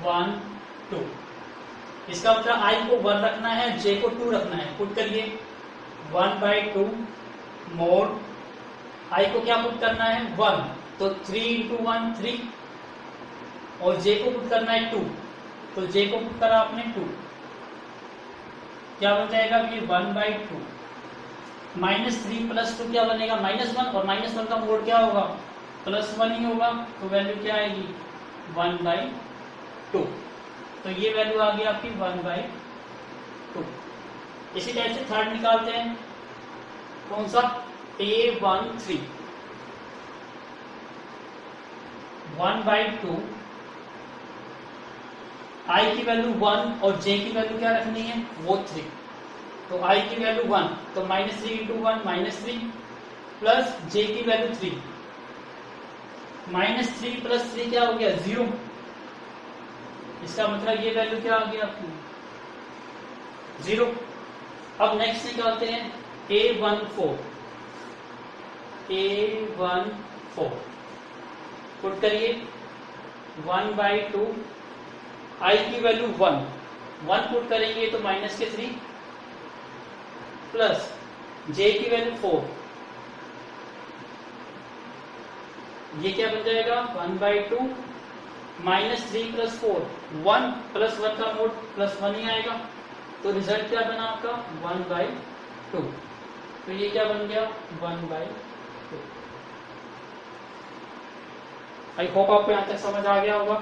1 2। इसका मतलब आई को 1 रखना है, जे को 2 रखना है। पुट करिए 1/2 मोड आई को क्या पुट करना है 1, तो 3 इंटू 1 3, और जे को पुट करना है 2, तो जे को पुट करा आपने 2, क्या बन जाएगा ये 1/2, -3 + 2 क्या बनेगा -1, और -1 का मोड क्या होगा +1 ही होगा, तो वैल्यू क्या आएगी 1/2, तो ये वैल्यू आ गई आपकी 1/2। इसी टाइप से थर्ड निकालते हैं, कौन सा A13, 1/2, आई की वैल्यू 1 और जे की वैल्यू क्या रखनी है वो 3, तो आई की वैल्यू 1, तो -3 इंटू 1 -3 प्लस जे की वैल्यू 3, -3 + 3 क्या हो गया 0, इसका मतलब ये वैल्यू क्या आ गया आपकी 0। अब नेक्स्ट निकालते हैं A14, पुट करिए 1/2, आई की वैल्यू 1 पुट करेंगे तो -3 प्लस जे की वैल्यू 4, ये क्या बन जाएगा 1/2, -3 + 4 1 + 1 का मोड +1 ही आएगा, तो रिजल्ट क्या बना आपका 1/2, तो ये क्या बन गया 1/2। आई होप आपको यहां तक समझ आ गया होगा।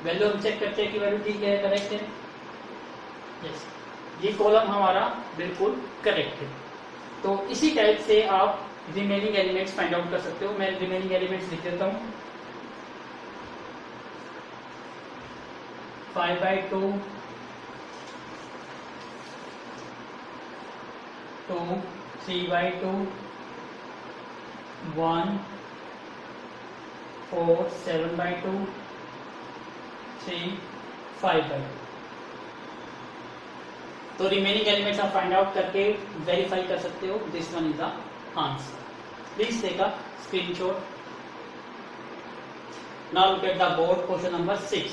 वैल्यू हम चेक करते हैं कि वैल्यू ठीक है करेक्ट है, यस, ये कॉलम हमारा बिल्कुल करेक्ट है। तो इसी टाइप से आप रिमेनिंग एलिमेंट्स फाइंड आउट कर सकते हो। मैं रिमेनिंग एलिमेंट्स लिख देता हूं 5/2, 2, 3/2, 1, 4, 7/2, 3, 5/2। तो रिमेनिंग एलिमेंट्स आप फाइंड आउट करके वेरीफाई कर सकते हो। This one is the answer. Please take a screenshot. Now look at the board, question number 6।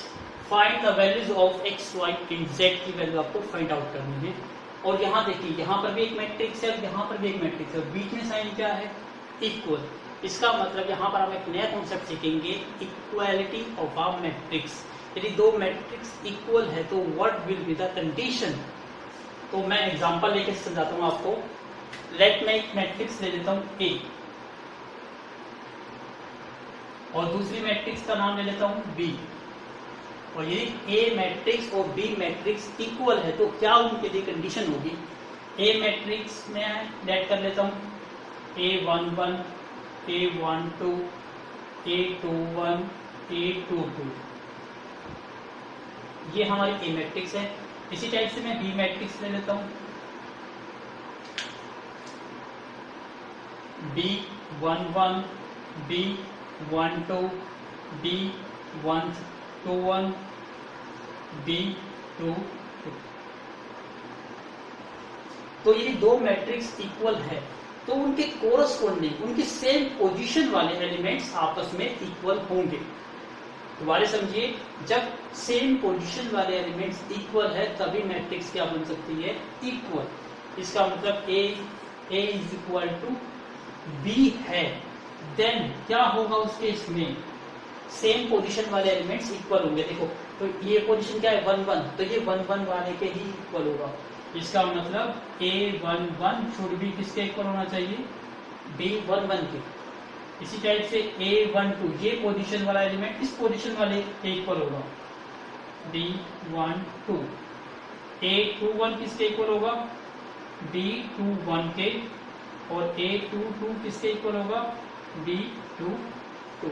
Find the values of x, y and z की वैल्यू आपको फाइंड आउट करनी है। और यहाँ देखिए, यहाँ पर भी एक मैट्रिक्स है, यहाँ पर भी एक मैट्रिक्स है, बीच में साइन क्या है इक्वल। इसका मतलब यहाँ पर हम एक नया कॉन्सेप्ट सीखेंगे, इक्वालिटी ऑफ अ मैट्रिक्स। यदि दो मैट्रिक्स इक्वल है तो what will be the condition. तो मैं एग्जांपल लेके समझाता हूँ आपको। लेट मैं एक मैट्रिक्स ले लेता हूँ A, और दूसरी मैट्रिक्स का नाम ले लेता हूँ B। और यदि A मैट्रिक्स और B मैट्रिक्स इक्वल है तो क्या उनके लिए कंडीशन होगी। A मैट्रिक्स में लेट कर लेता हूँ A11, A12, A21, A22, ये हमारी A मैट्रिक्स है। इसी टाइप से मैं B मैट्रिक्स ले लेता हूँ B11, B12, B21, B22। तो ये दो मैट्रिक्स इक्वल है तो उनके कोरस्पोंडिंग, उनके सेम पोजीशन वाले एलिमेंट्स आपस में इक्वल होंगे। दोबारा समझिए, जब सेम पोजीशन वाले एलिमेंट्स इक्वल है तभी मैट्रिक्स क्या बन सकती है इक्वल। इसका मतलब A is equal to B है, देन क्या होगा उस केस में सेम पोजीशन वाले एलिमेंट्स इक्वल होंगे। देखो तो ये पोजीशन क्या है 1 1, तो ये 1 1 वाले के ही इक्वल होगा। इसका मतलब A11 शुड भी किसके इक्वल होना चाहिए B11 के। इसी टाइप से A12, ये पोजीशन वाला एलिमेंट इस पोजीशन वाले के इक्वल होगा B12। A21 किसके इक्वल होगा B21 के, और A22 किसके इक्वल होगा B22।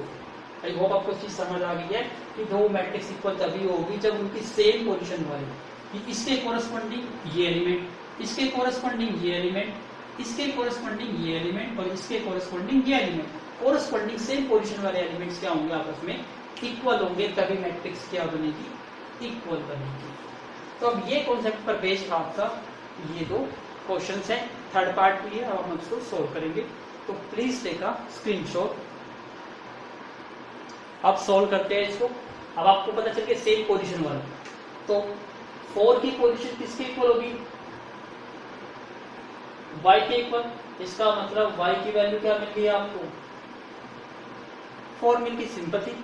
आई होप आपको चीज समझ आ गई है कि दो मैट्रिक्स इक्वल तभी होगी जब उनकी सेम पोजीशन वाले, कि इसके कोरस्पोंडिंग ये एलिमेंट, इसके कोरस्पोंडिंग ये एलिमेंट, इसके कोरस्पोंडिंग ये एलिमेंट, और इसके कोरस्पोंडिंग ये एलिमेंट, कोरस्पोंडिंग सेम पोजीशन वाले एलिमेंट्स क्या होंगे आपस में इक्वल होंगे, तभी मैट्रिक्स क्या बनेगी इक्वल बनेगी। तो अब ये कॉन्सेप्ट पर बेस्ड आपका ये दो क्वेश्चंस है, थर्ड पार्ट भी है, अब हम इसको सोल्व करेंगे। तो प्लीज टेक अ स्क्रीनशॉट। अब सोल्व करते हैं इसको। अब आपको पता चल गया सेम पोजीशन वाला, तो 4 की पोजीशन किसके इक्वल होगी y के इक्वल। इसका मतलब y की वैल्यू क्या मिल गई आपको 4 मिल की सिंपल थी।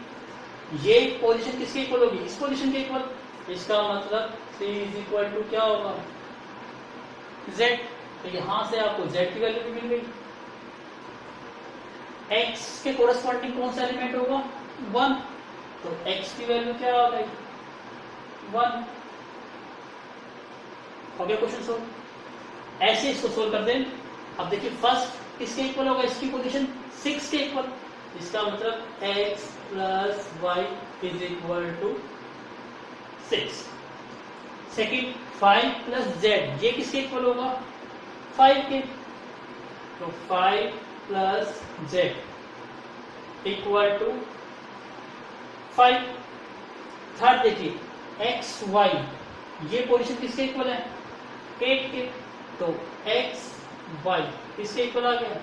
ये पोजीशन किसके इक्वल होगी? इस पोजीशन के इक्वल। इसका मतलब C इज इक्वल टू क्या होगा? Z। तो यहां से आपको Z की वैल्यू भी मिल गई। X के कोरस्पॉन्डिंग कौन सा एलिमेंट होगा? 1। तो X की वैल्यू क्या आ गई? 1। हो गया क्वेश्चन सोल्व। ऐसे इसको सोल्व कर दें। अब देखिए फर्स्ट किसके इक्वल होगा? इसकी पोजीशन 6 के इक्वल। इसका मतलब x plus Y is equal to 6। Second 5 plus Z, ये किसके इक्वल होगा? 5 के। तो 5 plus Z equal to 5। Third देखिए एक्स वाई, ये पोजीशन किसके इक्वल है? 8 के। तो एक्स वाई किसके इक्वल आ गया?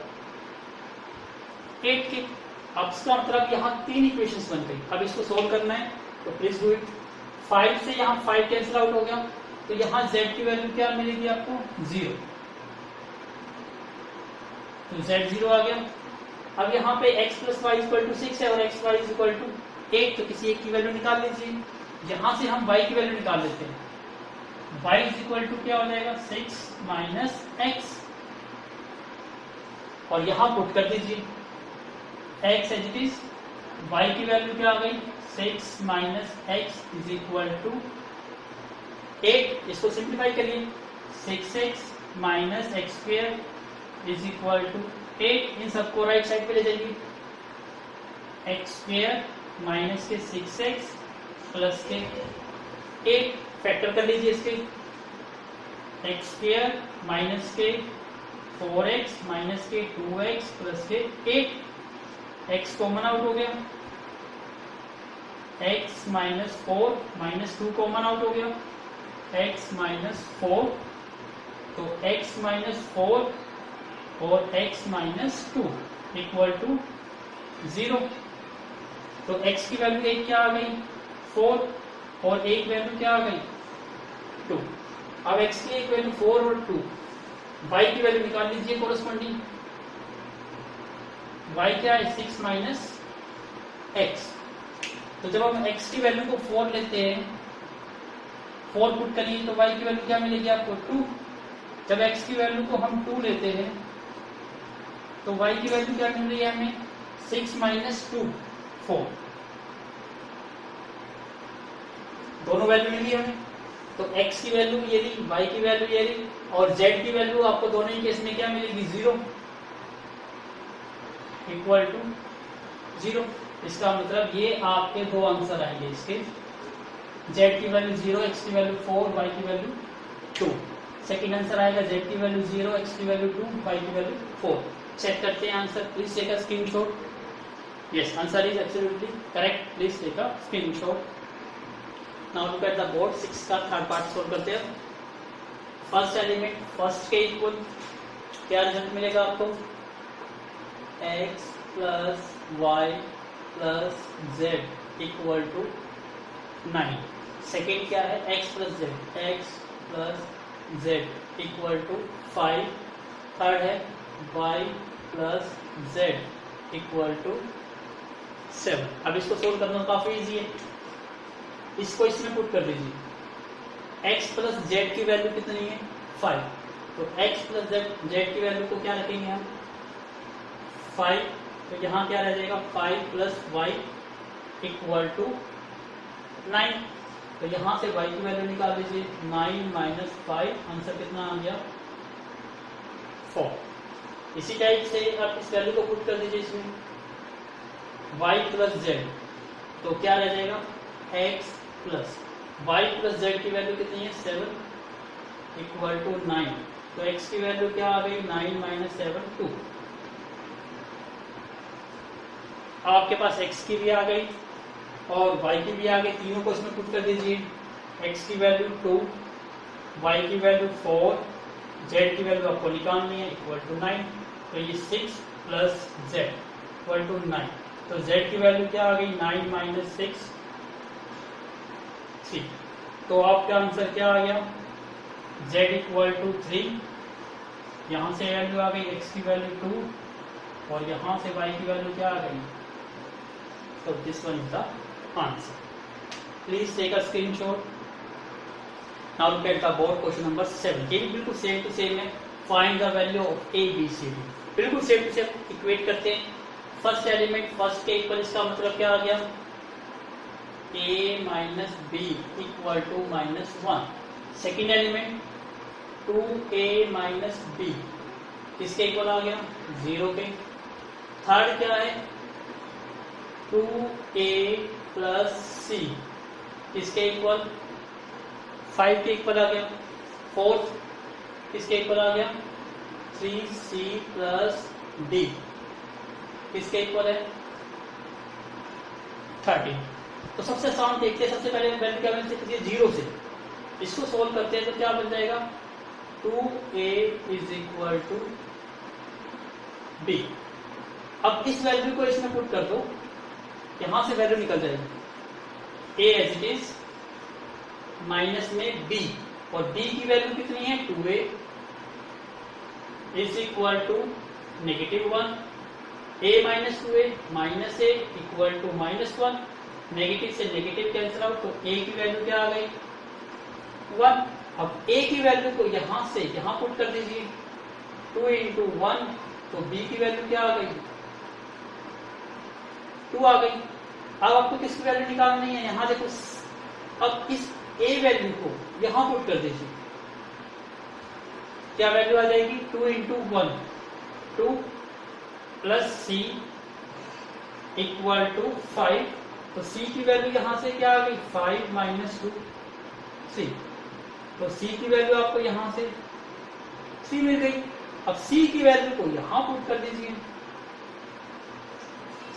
8 के। अब इसका मतलब यहाँ 3 इक्वेशंस बन गई। अब इसको सोल्व करना है तो प्लीज डू इट। 5 से यहाँ 5 कैंसिल आउट हो गया, तो यहाँ z की वैल्यू क्या मिलेगी आपको? 0। तो z 0 आ गया। अब यहाँ पे x plus Y equal to 6 है और x वाई इक्वल टू 8, तो किसी एक की वैल्यू निकाल लीजिए। यहाँ से हम y की वैल्यू निकाल लेते हैं। y इज इक्वल टू क्या हो जाएगा? 6 माइनस x, और यहाँ पुट कर दीजिए x as it is. y की वैल्यू क्या आ गई? 6 minus x is equal to 8। इसको सिंप्लीफाई करिए। 6x minus X square is equal to 8। इन सबको राइट साइड पे ले जाइए। एक्स स्क्वेयर माइनस के 6x प्लस के 8 फैक्टर कर लीजिए इसके। एक्स स्क्वेयर माइनस के 4x माइनस के 2x प्लस के 8। x कॉमन आउट हो गया। x minus 4 minus 2 common out हो गया। x माइनस 4, तो x माइनस 4 और x माइनस 2 इक्वल टू 0। तो x की वैल्यू एक क्या आ गई? 4, और एक वैल्यू क्या आ गई? 2। अब x की एक वैल्यू 4 और 2, y की वैल्यू निकाल लीजिए कोरस्पॉन्डिंग। y क्या है? 6 माइनस x। तो जब हम x की वैल्यू को 4 लेते हैं, 4 पुट करिए तो y की वैल्यू क्या मिलेगी आपको? 2। जब x की वैल्यू को हम 2 लेते हैं तो y की वैल्यू क्या मिल रही है हमें? 6 माइनस 2, 4। दोनों वैल्यू मिली हमें। तो x की वैल्यू ये ली, y की वैल्यू ये ली, और z की वैल्यू आपको दोनों ही केस में क्या मिलेगी? 0 इक्वल टू 0। इसका मतलब ये आपके दो आंसर आएंगे इसके। z की वैल्यू 0, x की वैल्यू 4, y की वैल्यू 2। सेकेंड आंसर आएगा z की वैल्यू 0, x की वैल्यू 2, y की वैल्यू 4। चेक करते हैं answer. Please take a screenshot. Yes, answer is absolutely correct. Please take a screenshot. Now look at the board. 6 का third part solve करते हैं। First element first के equal, क्या result मिलेगा आपको? x plus Y plus Z equal to 9। Second क्या है? x plus Z, x plus Z equal to 5। Third है y plus Z equal to 7। अब इसको सोल्व करना काफी इजी है। इसको इसमें पुट कर दीजिए। x प्लस जेड की वैल्यू कितनी है? 5। तो x प्लस जेड की वैल्यू को क्या रखेंगे हम? 5। तो यहाँ क्या रह जाएगा? 5 प्लस वाई इक्वल टू 9। तो यहाँ से y की वैल्यू निकाल लीजिए। 9 माइनस 5, आंसर कितना आ गया? 4। इसी टाइप से आप इस वैल्यू को पुट कर दीजिए इसमें। y प्लस जेड, तो क्या रह जाएगा? x plus y plus Z की वैल्यू कितनी है? 7 इक्वल टू 9। तो x की वैल्यू क्या आ गई? 9 माइनस 7, 2। अब आपके पास x की भी आ गई और y की भी आ गई। तीनों को इसमें पुट कर दीजिए। x की वैल्यू 2, y की वैल्यू 4, z की वैल्यू आपको निकालनी है इक्वल टू 9। तो ये 6 प्लस z इक्वल टू 9। तो z की वैल्यू क्या आ गई? 9 माइनस 6, 3। तो आपका आंसर क्या आ गया? z equal to 3। यहाँ से वैल्यू आ गई x की वैल्यू 2, और यहाँ से y की वैल्यू क्या आ गई? So this one is the answer. Please take a screenshot. Now look at the board question number 7. ये भी बिल्कुल सेम टू सेम है. Find the value of A, B, C, D. बिल्कुल सेम टू सेम इक्वेट करते हैं. First element first के equal, इसका मतलब क्या आ गया? A minus B equal to -1. Second element 2A minus B किसके इक्वल आ गया? 0 के. थर्ड क्या है? 2A प्लस सी किसके इक्वल? 5 के इक्वल आ गया. फोर्थ किसके इक्वल आ गया? 3C प्लस डी किसके इक्वल है? 30. तो सबसे आसान देखते हैं. सबसे पहले वैल्यू क्या बन सकती है? 0 से. इसको सोल्व करते हैं तो क्या बन जाएगा? 2A is equal to be. अब इस वैल्यू को इसमें पुट कर दो, यहां से वैल्यू निकल जाएगी. A as it is minus में B, और B की वैल्यू कितनी है? 2A is equal to -1. A minus 2A minus A equal to -1. Negative से नेगेटिव कैंसिल आउट, तो A की वैल्यू क्या आ गई? 1. अब A की वैल्यू को यहां से यहां पुट कर दीजिए. 2 इंटू 1, तो B की वैल्यू क्या आ गई? 2 आ गई. अब आपको किसकी वैल्यू निकालनी है? यहां देखो. अब इस A वैल्यू को यहां पुट कर दीजिए. क्या वैल्यू आ जाएगी? 2 into 1, 2 plus C equal to 5. तो C की वैल्यू यहां से क्या आ गई? 5 माइनस 2 C. तो C की वैल्यू आपको यहां से 3 मिल गई. अब C की वैल्यू को यहां पुट कर दीजिए.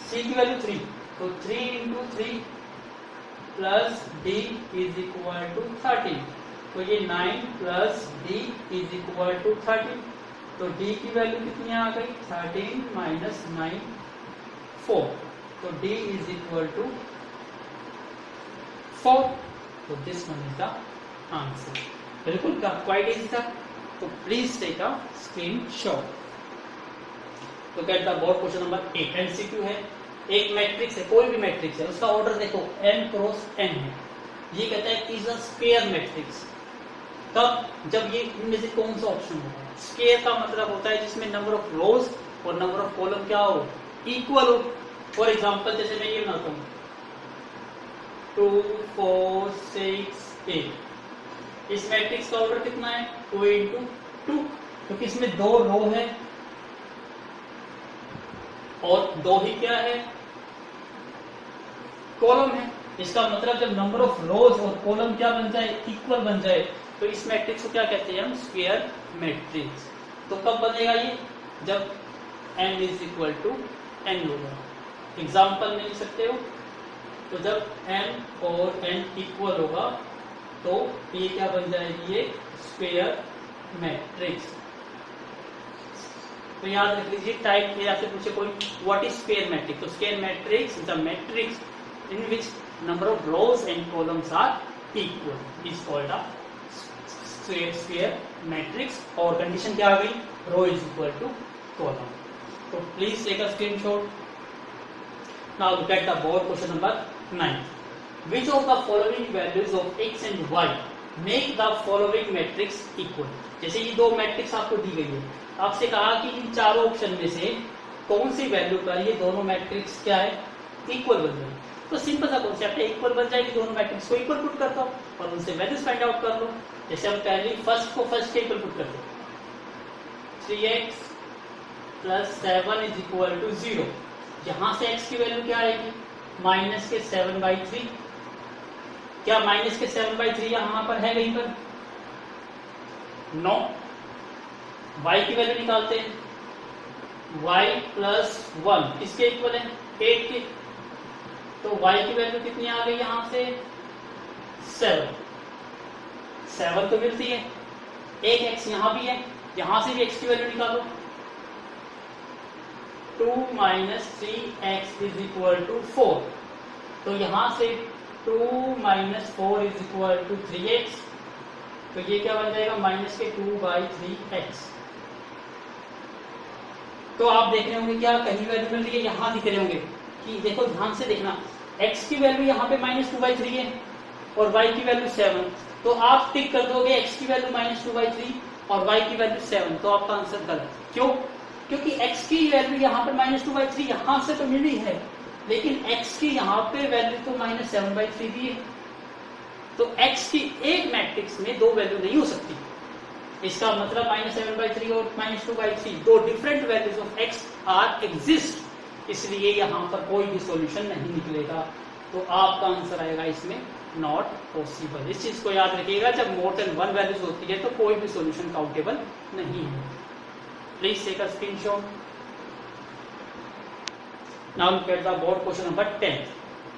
C की वैल्यू 3, तो 3 into 3 plus D is equal to 13. तो ये 9 plus D is equal to 13. तो D की वैल्यू कितनी आ गई? 13 माइनस 9 4. तो D इज इक्वल टू 4. तो this one is the answer. बिल्कुल क्वाइट इजी था. तो प्लीज टेक अ स्क्रीनशॉट. तो get the board question number 8. MCQ है. एक मैट्रिक्स है, कोई भी मैट्रिक्स है, उसका ऑर्डर देखो n क्रॉस n है. ये कहता है इज अ स्क्वायर मैट्रिक्स. तब जब ये इनमें से कौन सा ऑप्शन होगा? स्क्वायर का मतलब होता है जिसमें नंबर ऑफ रोज और नंबर ऑफ कॉलम क्या हो? इक्वल हो. फॉर एग्जांपल जैसे मैं ये बनाता हूँ 2 4 6 8. इस मैट्रिक्स का ऑर्डर कितना है? 2 इंटू 2. क्योंकि इसमें 2 रो है और 2 ही क्या है? कॉलम है. इसका मतलब जब नंबर ऑफ रोज और कॉलम क्या बन जाए? इक्वल बन जाए, तो इस मैट्रिक्स को क्या कहते हैं हम? Square matrix. तो कब बनेगा ये? जब n is equal to n होगा. एग्जाम्पल में लिख सकते हो. तो जब n और n इक्वल होगा तो ये क्या बन जाएगी? ये स्क्वायर मैट्रिक्स. तो याद रख लीजिए. टाइप ये आपसे पूछे कोई व्हाट इज स्क्वायर मैट्रिक्स, तो square matrix is a matrix in which number of rows and columns are equal, is called a square matrix. और कंडीशन क्या आ गई? Row is equal to column. तो please take a screenshot. Now look at the board question number 9. Which of the following values of x and y make the following matrix equal? जैसे ये दो matrix आपको दी गई है, आपसे कहा कि इन चारों ऑप्शन में से कौन सी वैल्यू पर ये दोनों मैट्रिक्स क्या है? इक्वल बन जाए. तो सिंपल सा कॉन्सेप्ट है. इक्वल बन जाएगी, दोनों मैट्रिक्स को इक्वल पुट कर दो और उनसे वैल्यूज फाइंड आउट कर लो. जैसे हम पहले फर्स्ट को फर्स्ट के इक्वल पुट करते हैं. 3x plus 7 is equal to 0. यहां से x की वैल्यू क्या आएगी? माइनस के 7/3. क्या माइनस के 7/3 यहां पर है कहीं पर? नो. y की वैल्यू निकालते हैं. y प्लस 1 किसके इक्वल है? 8 के. तो y की वैल्यू कितनी आ गई यहां से? 7 तो मिलती है. एक x यहां भी है, यहां से भी x की वैल्यू निकालो. 2 minus 3x is equal to 4. तो यहां से 2 minus 4 is equal to 3x. तो ये क्या बन जाएगा? माइनस के 2/3x. तो आप देख रहे होंगे क्या कहीं वैल्यू मिल रही है? यहां दिख रहे होंगे. कि देखो ध्यान से देखना, x की वैल्यू यहाँ पे -2/3 है और y की वैल्यू 7, तो आप टिक कर दोगे x की वैल्यू -2/3 और y की वैल्यू 7, तो आपका आंसर गलत। क्यों? क्योंकि x की वैल्यू यहाँ पर -2/3 यहाँ से तो मिली है, लेकिन x की यहाँ पे वैल्यू तो -7/3 दी है, तो x की एक मैट्रिक्स में दो वैल्यू नहीं हो सकती। इसका मतलब -7/3 और -2/3 दो different values of x are exist, इसलिए यहाँ पर कोई भी सॉल्यूशन नहीं निकलेगा। तो आपका आंसर आएगा इसमें नॉट पॉसिबल। इस चीज को याद रखिएगा, जब मोर देन 1 वैल्यूज होती है तो कोई भी सॉल्यूशन काउंटेबल नहीं है। Please take a screenshot. Now look at the board question number 10।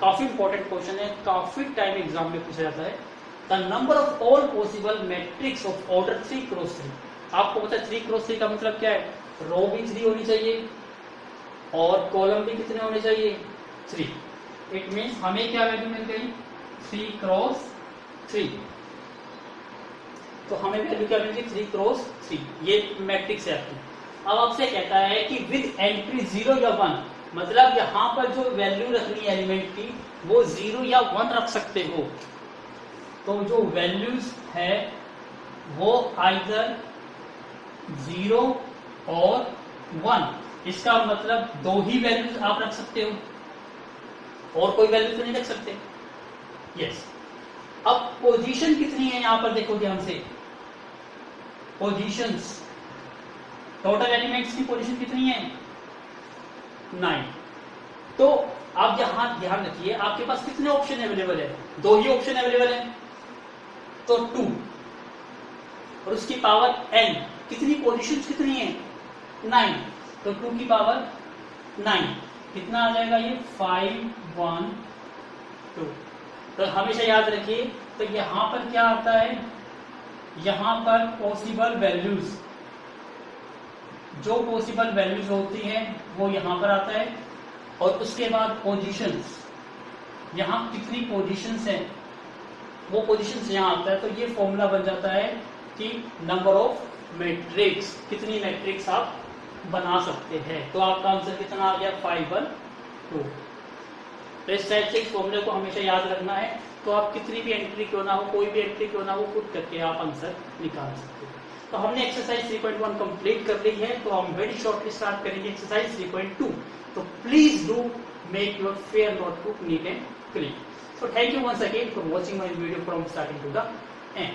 काफी इंपॉर्टेंट क्वेश्चन है, काफी टाइम एग्जाम में पूछा जाता है। The number of all possible matrix of order 3x3। आपको पता है 3x3 का मतलब क्या है? रो भी 3 होनी चाहिए और कॉलम भी कितने होने चाहिए? 3। इट मीन्स हमें क्या वैल्यू मिल गई? 3x3। तो हमें वैल्यू क्या मिल गई? 3x3। ये मैट्रिक्स है आपकी। अब आपसे कहता है कि विद एंट्री 0 या 1, मतलब यहां पर जो वैल्यू रखनी है एलिमेंट की वो 0 या 1 रख सकते हो। तो जो वैल्यूज है वो आइदर 0 और 1, इसका मतलब दो ही वैल्यूज आप रख सकते हो और कोई वैल्यू तो नहीं रख सकते। यस। अब पोजीशन कितनी है यहां पर देखो ध्यान से, पोजीशंस, टोटल एलिमेंट्स की पोजीशन कितनी है? 9। तो आप यहां ध्यान रखिए, आपके पास कितने ऑप्शन अवेलेबल है? दो ही ऑप्शन अवेलेबल है, तो 2 और उसकी पावर n। कितनी पोजीशंस कितनी है? 9, तो 2 की पावर 9 कितना आ जाएगा? ये 5 1 2। तो हमेशा याद रखिए, तो यहां पर क्या आता है? यहां पर पॉसिबल वैल्यूज, जो पॉसिबल वैल्यूज होती हैं वो यहां पर आता है, और उसके बाद पोजीशंस, यहां कितनी पोजीशंस हैं वो पोजीशंस यहां आता है। तो ये फॉर्मूला बन जाता है कि नंबर ऑफ मैट्रिक्स, कितनी मैट्रिक्स आप बना सकते हैं। तो आपका आंसर कितना आ गया? 5 1 2। तो इस टाइप से इस फॉर्मूले को हमेशा याद रखना है। तो आप कितनी भी एंट्री क्यों ना हो, कोई भी एंट्री क्यों ना हो, पुट करके आप आंसर निकाल सकते हो। तो हमने एक्सरसाइज 3.1 कंप्लीट कर ली है, तो हम वेरी शॉर्टली स्टार्ट करेंगे एक्सरसाइज 3.2। तो please do make your fair notebook neat and clean. So thank you once again for watching my video from starting to the end.